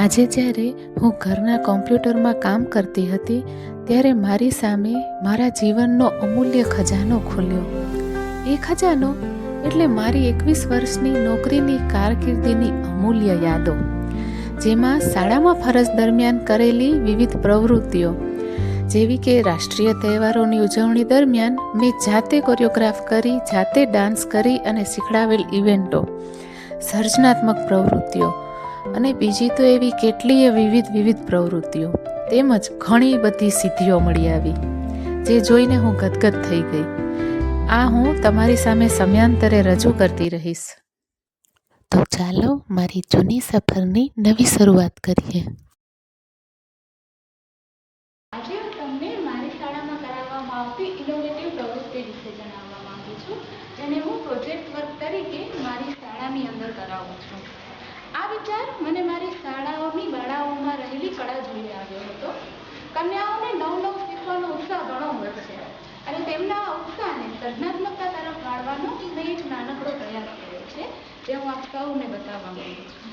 આજે જ્યારે હું ઘરના કોમ્પ્યુટરમાં કામ કરતી હતી ત્યારે મારી સામે મારા જીવનનો અમૂલ્ય ખજાનો ખુલ્યો. એ ખજાનો એટલે મારી 21 વર્ષની નોકરીની કારકિર્દીની અમૂલ્ય યાદો, જેમાં શાળામાં ફરજ દરમિયાન કરેલી વિવિધ પ્રવૃત્તિઓ જેવી કે રાષ્ટ્રીય તહેવારોની ઉજવણી દરમિયાન મેં જાતે કોરિયોગ્રાફ કરી, જાતે ડાન્સ કરી અને શીખડાવેલ ઇવેન્ટો, સર્જનાત્મક પ્રવૃત્તિઓ અને બીજી તો એવી કેટલીય વિવિધ પ્રવૃત્તિઓ તેમજ ઘણી બધી સિદ્ધિઓ મળી આવી, જે જોઈને હું ગદગદ થઈ ગઈ. આ હું તમારી સામે સમયાંતરે રજૂ કરતી રહીશ. તો ચાલો મારી જૂની સફરની નવી શરૂઆત કરીએ. આજે હું તમને મારી શાળામાં કરાવવામાં આવતી ઇનોવેટિવ પ્રવૃત્તિ વિશે જણાવવા માંગુ છું, જેને હું પ્રોજેક્ટ વર્ક તરીકે મારી શાળાની અંદર કરાવું છું. આ વિચાર મને મારી શાળાઓની બાળાઓમાં રહેલી કળા જોઈ આવ્યો હતો. કન્યાઓને નવું શીખવાનો ઉત્સાહ ઘણો હોય છે અને તેમના ઉત્સાહને સર્જનાત્મકતા તરફ વાળવાનો મેં એક નાનકડો પ્રયાસ કર્યો છે, જે હું આપ સૌને બતાવવા માંગુ છું.